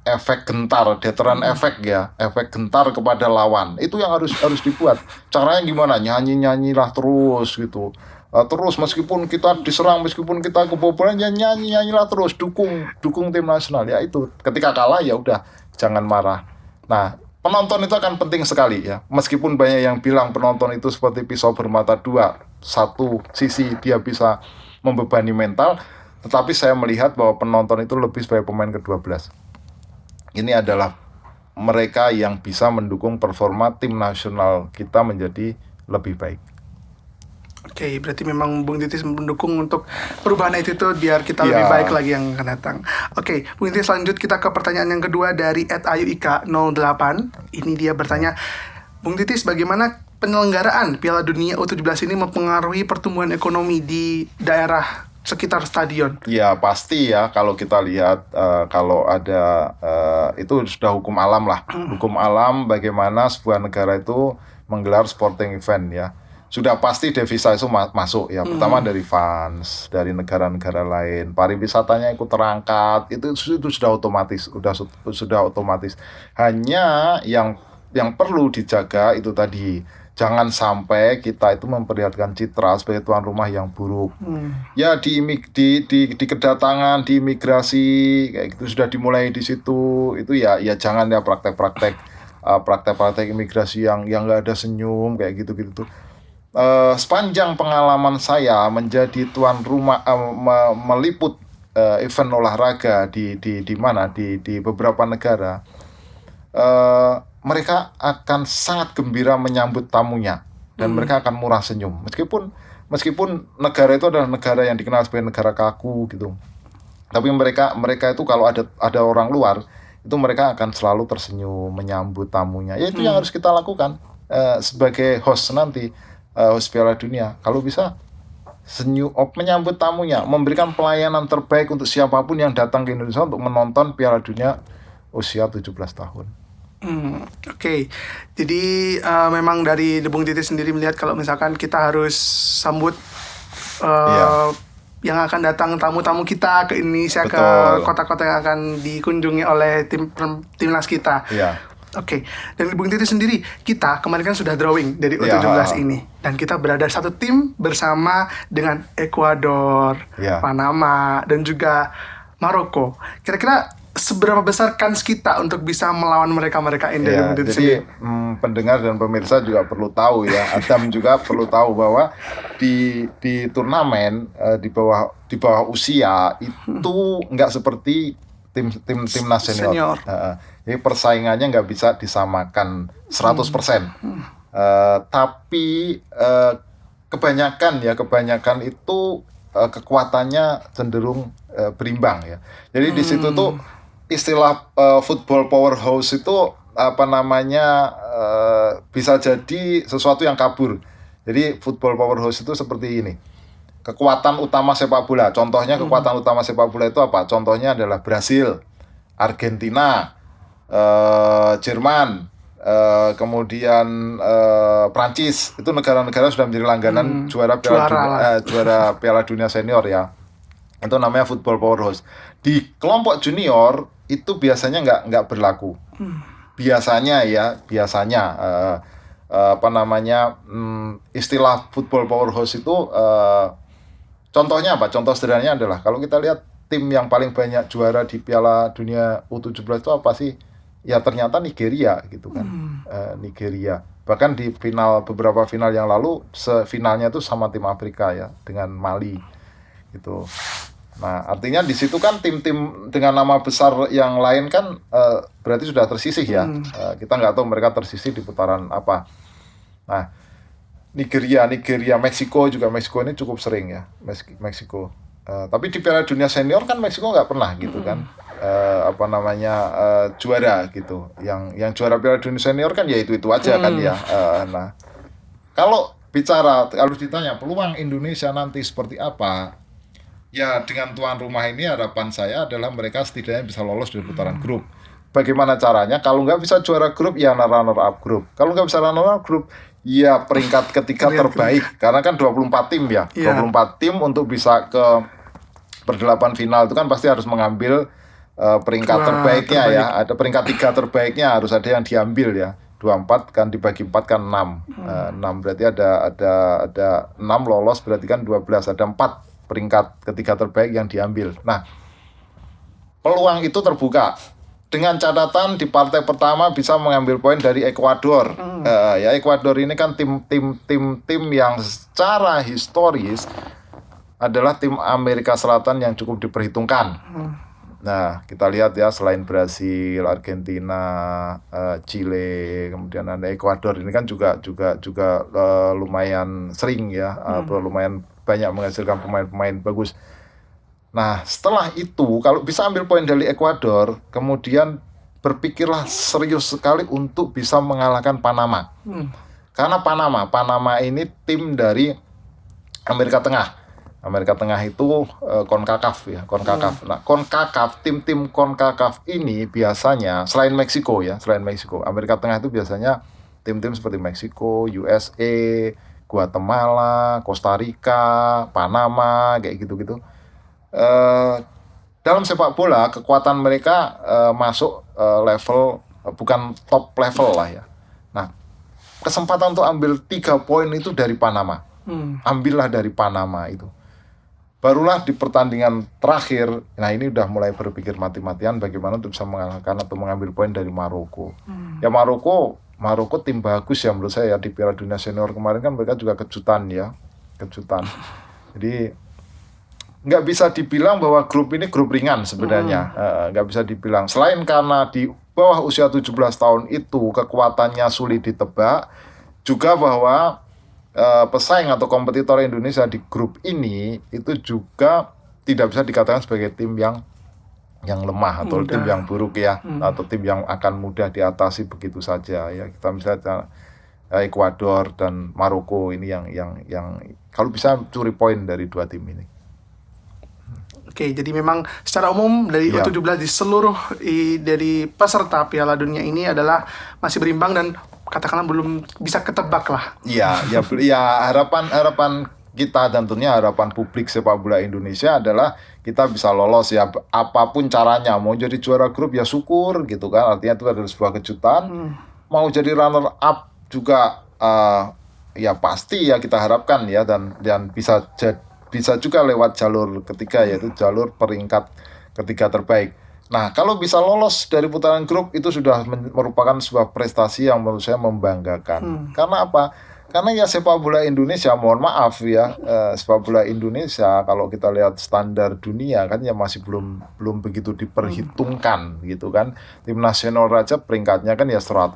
S1: efek gentar, deteran efek ya, efek gentar kepada lawan. Itu yang harus dibuat. Caranya gimana? Nyanyilah terus gitu. Terus meskipun kita diserang, meskipun kita kebobolan, ya nyanyilah terus, dukung tim nasional. Ya itu, ketika kalah ya udah, jangan marah. Nah, penonton itu akan penting sekali ya. Meskipun banyak yang bilang penonton itu seperti pisau bermata dua, satu sisi dia bisa membebani mental, tetapi saya melihat bahwa penonton itu lebih sebagai pemain ke-12. Ini adalah mereka yang bisa mendukung performa tim nasional kita menjadi lebih baik.
S2: Oke, berarti memang Bung Titis mendukung untuk perubahan itu biar kita lebih baik lagi yang akan datang. Oke, Bung Titis, lanjut kita ke pertanyaan yang kedua dari @ayuika08. Ini dia bertanya, Bung Titis, bagaimana penyelenggaraan Piala Dunia U17 ini mempengaruhi pertumbuhan ekonomi di daerah sekitar stadion?
S1: Ya pasti ya, kalau kita lihat kalau ada itu sudah hukum alam lah. Hukum alam bagaimana sebuah negara itu menggelar sporting event ya. Sudah pasti devisa itu masuk ya. Pertama dari fans dari negara-negara lain, pariwisatanya ikut terangkat, itu sudah otomatis, sudah otomatis. Hanya yang perlu dijaga itu tadi, jangan sampai kita itu memperlihatkan citra sebagai tuan rumah yang buruk. Ya di kedatangan, di imigrasi kayak gitu sudah dimulai di situ. Itu ya jangan ya praktek-praktek praktek-praktek imigrasi yang nggak ada senyum kayak gitu-gitu tuh. Sepanjang pengalaman saya menjadi tuan rumah meliput event olahraga di mana di beberapa negara, mereka akan sangat gembira menyambut tamunya dan mereka akan murah senyum meskipun negara itu adalah negara yang dikenal sebagai negara kaku gitu, tapi mereka itu kalau ada orang luar itu mereka akan selalu tersenyum menyambut tamunya. Ya itu yang harus kita lakukan sebagai host nanti, host Piala Dunia. Kalau bisa senyum menyambut tamunya, memberikan pelayanan terbaik untuk siapapun yang datang ke Indonesia untuk menonton Piala Dunia usia 17 tahun.
S2: Oke. Jadi memang dari Bung Titis sendiri melihat kalau misalkan kita harus sambut yang akan datang tamu-tamu kita ke Indonesia,
S1: Betul.
S2: ke kota-kota yang akan dikunjungi oleh timnas kita.
S1: Iya.
S2: Oke. Dan Bung Titis sendiri, kita kemarin kan sudah drawing dari
S1: Iya.
S2: U17 ini, dan kita berada satu tim bersama dengan Ekuador,
S1: Iya.
S2: Panama, dan juga Maroko. Kira-kira seberapa besar kans kita untuk bisa melawan mereka ini dari
S1: Ya,
S2: Bung Titis
S1: jadi
S2: sendiri?
S1: pendengar dan pemirsa juga perlu tahu ya, Adam juga perlu tahu bahwa di turnamen di bawah usia itu nggak seperti timnas senior. Jadi persaingannya nggak bisa disamakan 100%. Tapi kebanyakan itu kekuatannya cenderung berimbang ya. Jadi di situ tuh istilah football powerhouse itu bisa jadi sesuatu yang kabur. Jadi football powerhouse itu seperti ini. Kekuatan utama sepak bola. Contohnya kekuatan utama sepak bola itu apa? Contohnya adalah Brasil, Argentina, Jerman, kemudian Prancis. Itu negara-negara sudah menjadi langganan juara Piala Dunia senior ya. Itu namanya football powerhouse. Di kelompok junior itu biasanya nggak berlaku. Biasanya istilah football powerhouse itu contohnya apa? Contoh sederhananya adalah kalau kita lihat tim yang paling banyak juara di Piala Dunia U17 itu apa sih? Ya ternyata Nigeria gitu kan. Nigeria. Bahkan di beberapa final yang lalu, finalnya itu sama tim Afrika ya, dengan Mali gitu. Nah, artinya di situ kan tim-tim dengan nama besar yang lain kan berarti sudah tersisih ya. Kita nggak tahu mereka tersisih di putaran apa. Nah, Nigeria, Meksiko ini cukup sering ya, Meksiko. Tapi di Piala Dunia senior kan Meksiko nggak pernah gitu kan, juara gitu. Yang juara Piala Dunia senior kan ya itu aja kan ya. Nah, kalau ditanya peluang Indonesia nanti seperti apa? Ya dengan tuan rumah ini harapan saya adalah mereka setidaknya bisa lolos dari putaran grup. Bagaimana caranya? Kalau nggak bisa juara grup, ya runner up grup. Kalau nggak bisa runner up grup, ya peringkat ketiga terbaik. Karena kan 24 tim ya. 24 tim untuk bisa ke berdelapan final itu kan pasti harus mengambil peringkat terbaiknya ya. Ada peringkat 3 terbaiknya harus ada yang diambil ya. 24 kan dibagi 4 kan 6. 6 berarti ada 6 lolos, berarti kan 12, ada 4 peringkat ketiga terbaik yang diambil. Nah, peluang itu terbuka dengan catatan di partai pertama bisa mengambil poin dari Ekuador. Ya Ekuador ini kan tim yang secara historis adalah tim Amerika Selatan yang cukup diperhitungkan. Nah, kita lihat ya, selain Brasil, Argentina, Chile, kemudian ada Ekuador, ini kan juga lumayan sering ya, lumayan banyak menghasilkan pemain-pemain bagus. Nah, setelah itu kalau bisa ambil poin dari Ekuador, kemudian berpikirlah serius sekali untuk bisa mengalahkan Panama. Karena Panama ini tim dari Amerika Tengah. Amerika Tengah itu CONCACAF ya, CONCACAF. Nah, CONCACAF, tim-tim CONCACAF ini biasanya selain Meksiko, Amerika Tengah itu biasanya tim-tim seperti Meksiko, USA, Guatemala, Costa Rica, Panama, kayak gitu-gitu. Dalam sepak bola kekuatan mereka masuk level bukan top level lah ya. Nah, kesempatan untuk ambil 3 poin itu dari Panama. Ambillah dari Panama itu. Barulah di pertandingan terakhir, nah ini udah mulai berpikir mati-matian bagaimana untuk bisa mengalahkan atau mengambil poin dari Maroko. Ya Maroko tim bagus ya menurut saya ya, di Piala Dunia Senior kemarin kan mereka juga kejutan. Jadi nggak bisa dibilang bahwa grup ini grup ringan sebenarnya. Nggak bisa dibilang. Selain karena di bawah usia 17 tahun itu kekuatannya sulit ditebak, juga bahwa pesaing atau kompetitor Indonesia di grup ini itu juga tidak bisa dikatakan sebagai tim yang lemah atau tim yang buruk ya, atau tim yang akan mudah diatasi begitu saja ya. Kita misalnya Ekuador dan Maroko ini yang kalau bisa curi poin dari dua tim ini.
S2: Oke, jadi memang secara umum dari U17 di seluruh dari peserta Piala Dunia ini adalah masih berimbang dan katakanlah belum bisa ketebak lah.
S1: Iya, harapan kita dan tentunya harapan publik sepak bola Indonesia adalah kita bisa lolos ya, apapun caranya. Mau jadi juara grup ya syukur gitu kan, artinya itu adalah sebuah kejutan. Mau jadi runner up juga ya pasti ya kita harapkan ya, dan bisa juga lewat jalur ketiga, yaitu jalur peringkat ketiga terbaik. Nah, kalau bisa lolos dari putaran grup itu sudah merupakan sebuah prestasi yang menurut saya membanggakan. Karena apa? Karena ya sepak bola Indonesia, mohon maaf ya, sepak bola Indonesia kalau kita lihat standar dunia kan ya masih belum begitu diperhitungkan gitu kan. Tim nasional aja peringkatnya kan ya 100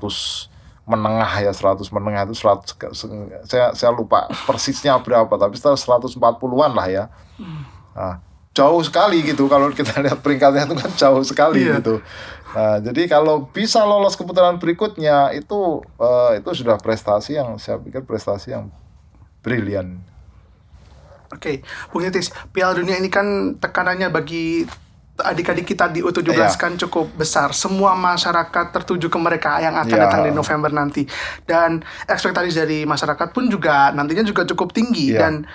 S1: menengah ya, 100 menengah itu 100, saya lupa persisnya berapa, tapi sekitar 140-an lah ya. Nah, jauh sekali gitu kalau kita lihat peringkatnya itu kan jauh sekali gitu. Nah, jadi kalau bisa lolos ke putaran berikutnya itu sudah prestasi yang saya pikir prestasi yang brilian.
S2: Oke, Bung Titis, Piala Dunia ini kan tekanannya bagi adik-adik kita di U17 kan cukup besar. Semua masyarakat tertuju ke mereka yang akan datang di November nanti. Dan ekspektasi dari masyarakat pun juga nantinya juga cukup tinggi. Dan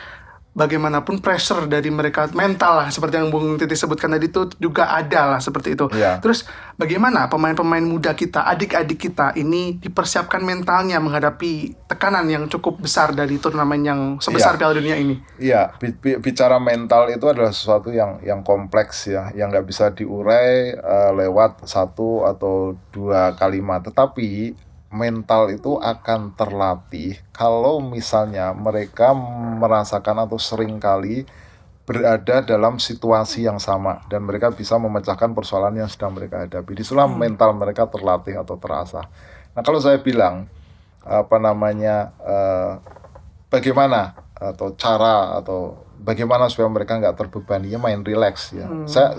S2: bagaimanapun pressure dari mereka mental lah, seperti yang Bung Titis sebutkan tadi itu juga ada lah seperti itu. Terus bagaimana pemain-pemain muda kita, adik-adik kita ini dipersiapkan mentalnya menghadapi tekanan yang cukup besar dari turnamen yang sebesar Piala Dunia ini?
S1: Iya, bicara mental itu adalah sesuatu yang kompleks ya, yang nggak bisa diurai lewat satu atau dua kalimat. Tetapi mental itu akan terlatih kalau misalnya mereka merasakan atau seringkali berada dalam situasi yang sama dan mereka bisa memecahkan persoalan yang sedang mereka hadapi. Disitulah mental mereka terlatih atau terasah. Nah, kalau saya bilang bagaimana atau cara atau bagaimana supaya mereka nggak terbebani, ya main relax ya.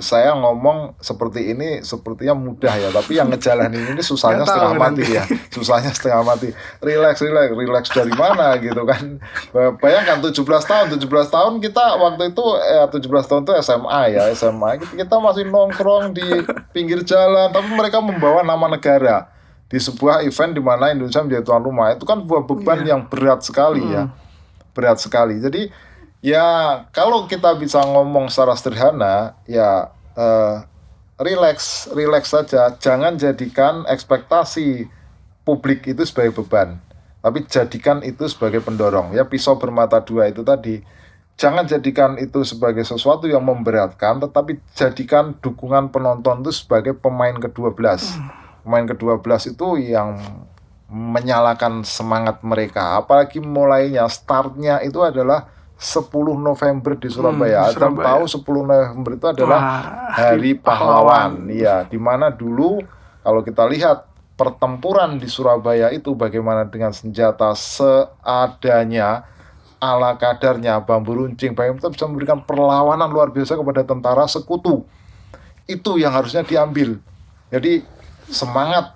S1: Saya ngomong seperti ini sepertinya mudah ya, tapi yang ngejalanin ini susahnya setengah mati ya. Susahnya setengah mati. Relax dari mana gitu kan. Bayangkan 17 tahun kita waktu itu 17 tahun itu SMA kita masih nongkrong di pinggir jalan, tapi mereka membawa nama negara di sebuah event di mana Indonesia menjadi tuan rumah. Itu kan sebuah beban yang berat sekali ya. Berat sekali. Jadi ya kalau kita bisa ngomong secara sederhana ya relax saja, jangan jadikan ekspektasi publik itu sebagai beban, tapi jadikan itu sebagai pendorong ya. Pisau bermata dua itu tadi, jangan jadikan itu sebagai sesuatu yang memberatkan, tetapi jadikan dukungan penonton itu sebagai pemain ke-12. Pemain ke-12 itu yang menyalakan semangat mereka, apalagi mulainya startnya itu adalah 10 November di Surabaya. Adam tahu 10 November itu adalah Hari Pahlawan. Iya, di mana dulu kalau kita lihat pertempuran di Surabaya itu bagaimana dengan senjata seadanya, ala kadarnya, bambu runcing, bagaimana kita bisa memberikan perlawanan luar biasa kepada tentara sekutu. Itu yang harusnya diambil. Jadi semangat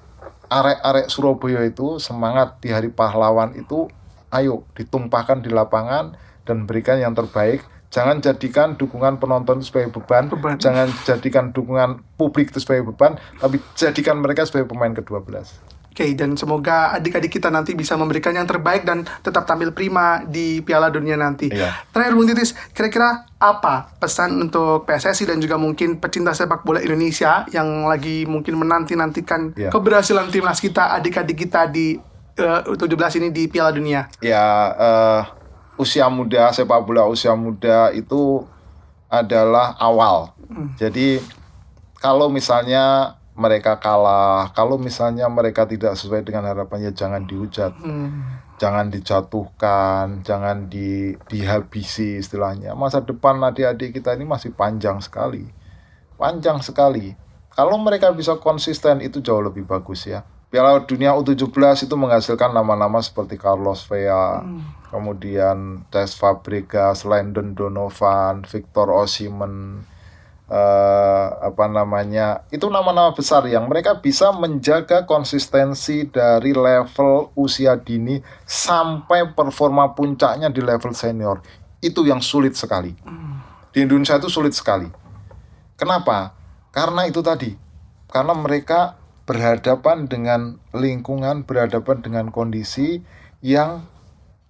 S1: arek-arek Surabaya itu, semangat di Hari Pahlawan itu, ayo ditumpahkan di lapangan dan berikan yang terbaik. Jangan jadikan dukungan penonton itu sebagai beban. Jangan jadikan dukungan publik itu sebagai beban, tapi jadikan mereka sebagai pemain ke-12.
S2: Oke, dan semoga adik-adik kita nanti bisa memberikan yang terbaik dan tetap tampil prima di Piala Dunia nanti. Terakhir Bung Titis, kira-kira apa pesan untuk PSSI dan juga mungkin pecinta sepak bola Indonesia yang lagi mungkin menanti-nantikan keberhasilan timnas kita, adik-adik kita di U17 ini di Piala Dunia?
S1: Usia muda, sepak bola usia muda itu adalah awal. Jadi kalau misalnya mereka kalah, kalau misalnya mereka tidak sesuai dengan harapannya, jangan dihujat, jangan dijatuhkan, jangan dihabisi istilahnya. Masa depan adik-adik kita ini masih panjang sekali. Kalau mereka bisa konsisten itu jauh lebih bagus ya. Piala Dunia U17 itu menghasilkan nama-nama seperti Carlos Vela, kemudian Cesc Fabregas, Landon Donovan, Victor Osimhen, itu nama-nama besar yang mereka bisa menjaga konsistensi dari level usia dini sampai performa puncaknya di level senior. Itu yang sulit sekali. Di Indonesia itu sulit sekali. Kenapa? Karena itu tadi, karena mereka berhadapan dengan lingkungan, berhadapan dengan kondisi yang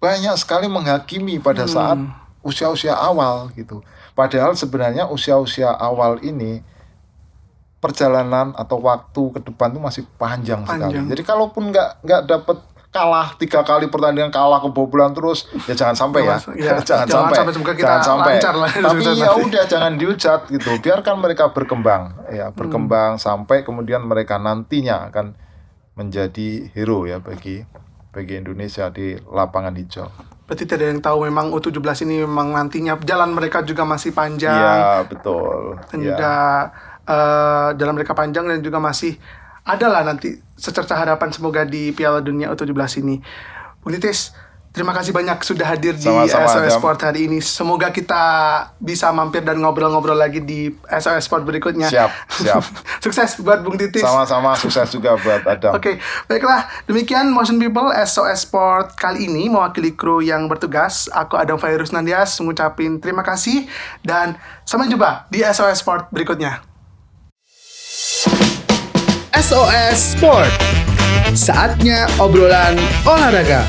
S1: banyak sekali menghakimi pada saat usia-usia awal gitu. Padahal sebenarnya usia-usia awal ini perjalanan atau waktu ke depan itu masih panjang sekali. Jadi kalaupun nggak dapat kalah 3 kali pertandingan, kalah kebobolan terus, ya jangan sampai ya. Jangan sampai. Tapi ya udah jangan dihujat gitu. Biarkan mereka berkembang sampai kemudian mereka nantinya akan menjadi hero ya bagi Indonesia di lapangan hijau.
S2: Berarti tidak ada yang tahu memang U17 ini memang nantinya jalan mereka juga masih panjang.
S1: Iya, betul.
S2: Dan juga jalan mereka panjang dan juga masih adalah nanti secerca harapan semoga di Piala Dunia U17 ini. Bung Titis, terima kasih banyak sudah hadir di SOS Sport hari ini. Semoga kita bisa mampir dan ngobrol-ngobrol lagi di SOS Sport berikutnya.
S1: Siap.
S2: Sukses buat Bung Titis.
S1: Sama-sama, sukses juga buat Adam.
S2: Oke, baiklah. Demikian Motion People SOS Sport kali ini mewakili kru yang bertugas. Aku Adam Fairuz Nandias mengucapin terima kasih dan sampai jumpa di SOS Sport berikutnya.
S3: SOS Sport. Saatnya obrolan olahraga.